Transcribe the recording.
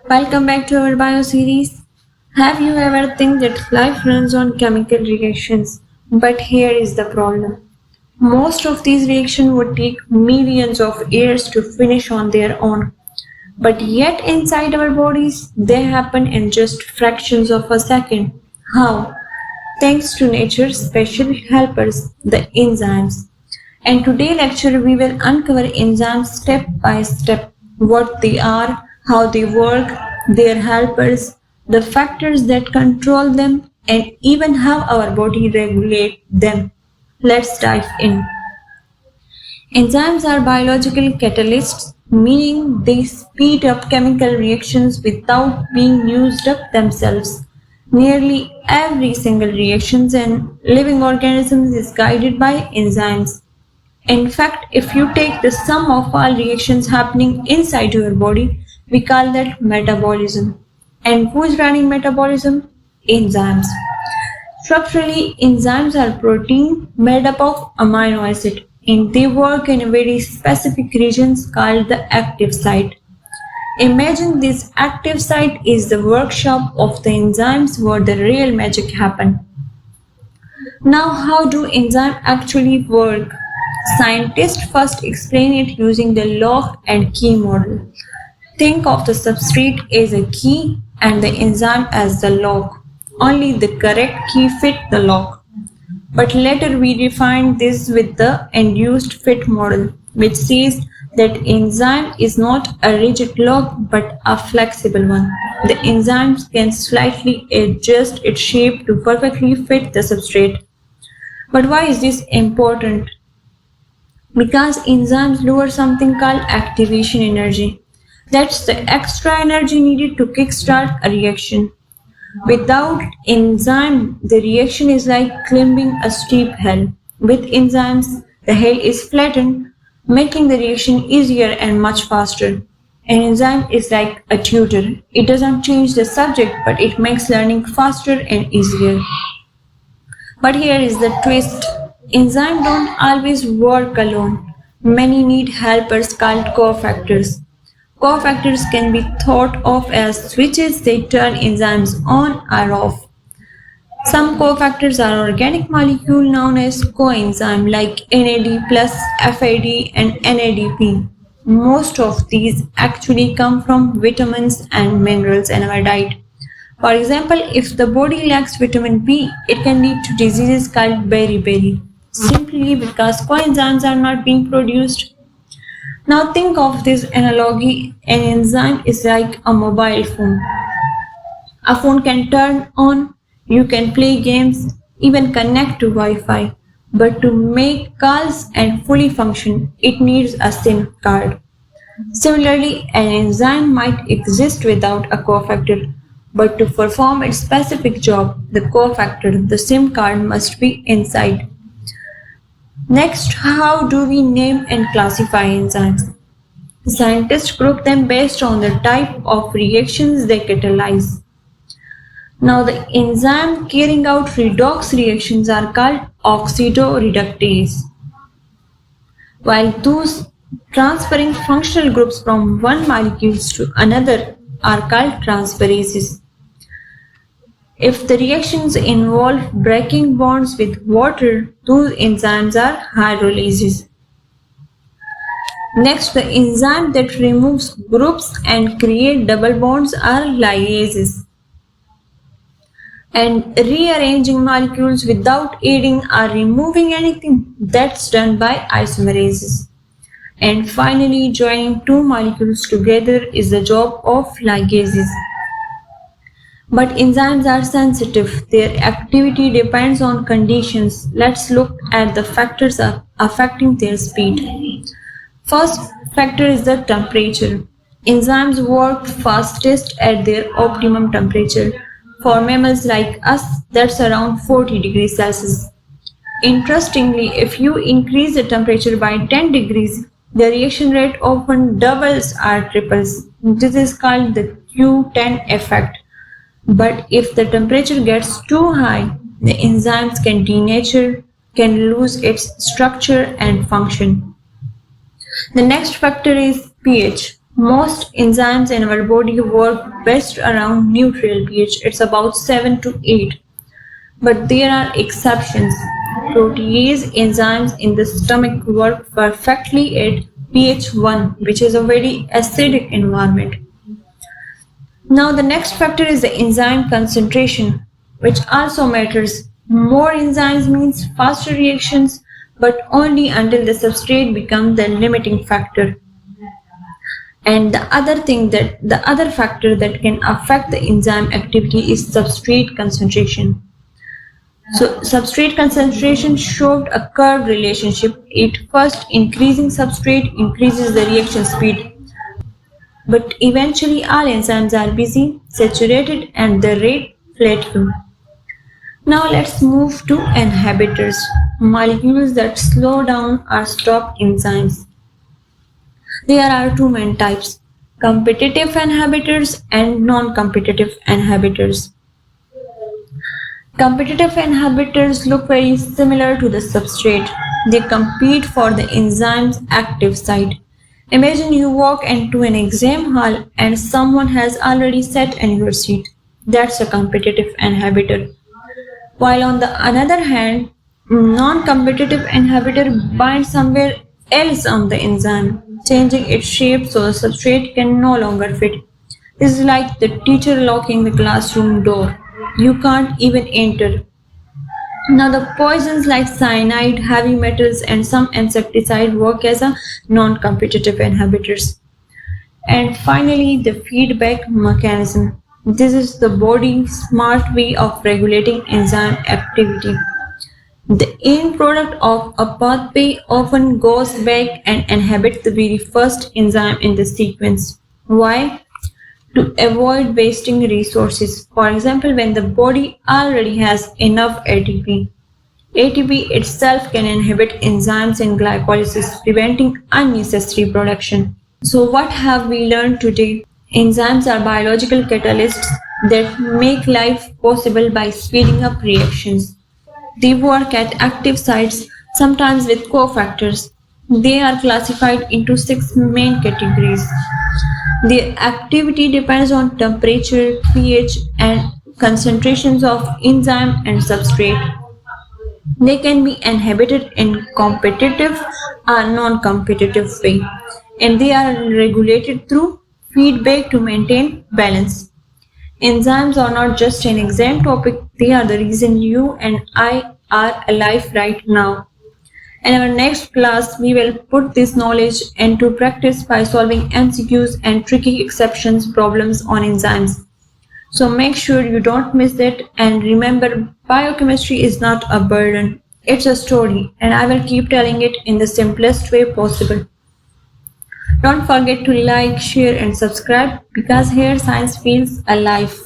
Welcome back to our bio series. Have you ever think that life runs on chemical reactions? But here is the problem. Most of these reactions would take millions of years to finish on their own. But yet inside our bodies, they happen in just fractions of a second. How? Thanks to nature's special helpers, the enzymes. And today lecture we will uncover enzymes step by step, what they are, how they work, their helpers, the factors that control them, and even how our body regulates them. Let's dive in. Enzymes are biological catalysts, meaning they speed up chemical reactions without being used up themselves. Nearly every single reaction in living organisms is guided by enzymes. In fact, if you take the sum of all reactions happening inside your body, we call that metabolism. And who's running metabolism? Enzymes. Structurally, enzymes are protein made up of amino acid, and they work in very specific regions called the active site. Imagine this active site is the workshop of the enzymes where the real magic happens. Now, how do enzymes actually work? Scientists first explain it using the lock and key model. Think of the substrate as a key and the enzyme as the lock. Only the correct key fit the lock. But later we refined this with the induced fit model, which says that enzyme is not a rigid lock but a flexible one. The enzymes can slightly adjust its shape to perfectly fit the substrate. But why is this important? Because enzymes lower something called activation energy. That's the extra energy needed to kickstart a reaction. Without enzyme, the reaction is like climbing a steep hill. With enzymes, the hill is flattened, making the reaction easier and much faster. An enzyme is like a tutor. It doesn't change the subject, but it makes learning faster and easier. But here is the twist. Enzymes don't always work alone. Many need helpers called cofactors. Cofactors can be thought of as switches that turn enzymes on or off. Some cofactors are organic molecules known as coenzymes like NAD plus FAD and NADP. Most of these actually come from vitamins and minerals in our diet. For example, if the body lacks vitamin B, it can lead to diseases called beriberi, simply because coenzymes are not being produced. Now think of this analogy, an enzyme is like a mobile phone. A phone can turn on, you can play games, even connect to Wi-Fi. But to make calls and fully function, it needs a SIM card. Similarly, an enzyme might exist without a cofactor, but to perform its specific job, the cofactor, the SIM card must be inside. Next, how do we name and classify enzymes? Scientists group them based on the type of reactions they catalyze. Now, the enzyme carrying out redox reactions are called oxidoreductase, while those transferring functional groups from one molecule to another are called transferases. If the reactions involve breaking bonds with water, those enzymes are hydrolases. Next, the enzyme that removes groups and create double bonds are ligases. And rearranging molecules without adding or removing anything, that's done by isomerases. And finally, joining two molecules together is the job of ligases. But enzymes are sensitive. Their activity depends on conditions. Let's look at the factors affecting their speed. First factor is the temperature. Enzymes work fastest at their optimum temperature. For mammals like us, that's around 40 degrees Celsius. Interestingly, if you increase the temperature by 10 degrees, the reaction rate often doubles or triples. This is called the Q10 effect. But if the temperature gets too high, the enzymes can denature, can lose its structure and function. The next factor is pH. Most enzymes in our body work best around neutral pH. It's about 7 to 8. But there are exceptions. Protease enzymes in the stomach work perfectly at pH 1, which is a very acidic environment. Now the next factor is the enzyme concentration, which also matters. More enzymes means faster reactions, but only until the substrate becomes the limiting factor. And the other factor that can affect the enzyme activity is substrate concentration. So substrate concentration showed a curved relationship. At first, increasing substrate increases the reaction speed, but eventually all enzymes are busy, saturated, and the rate plateaus. Now let's move to inhibitors, molecules that slow down or stop enzymes. There are two main types, competitive inhibitors and non-competitive inhibitors. Competitive inhibitors look very similar to the substrate. They compete for the enzyme's active site. Imagine you walk into an exam hall and someone has already sat in your seat. That's a competitive inhibitor. While on the other hand, non-competitive inhibitor binds somewhere else on the enzyme, changing its shape so the substrate can no longer fit. This is like the teacher locking the classroom door. You can't even enter. Now the poisons like cyanide, heavy metals, and some insecticide work as a non-competitive inhibitors. And finally, the feedback mechanism. This is the body's smart way of regulating enzyme activity. The end product of a pathway often goes back and inhibits the very first enzyme in the sequence. Why? To avoid wasting resources. For example, when the body already has enough ATP. ATP itself can inhibit enzymes in glycolysis, preventing unnecessary production. So what have we learned today? Enzymes are biological catalysts that make life possible by speeding up reactions. They work at active sites, sometimes with cofactors. They are classified into 6 main categories. Their activity depends on temperature, pH, and concentrations of enzyme and substrate. They can be inhibited in competitive or non-competitive way, and they are regulated through feedback to maintain balance. Enzymes are not just an exam topic, they are the reason you and I are alive right now. In our next class, we will put this knowledge into practice by solving MCQs and tricky exceptions problems on enzymes. So make sure you don't miss it, and remember, biochemistry is not a burden. It's a story, and I will keep telling it in the simplest way possible. Don't forget to like, share, and subscribe because here science feels alive.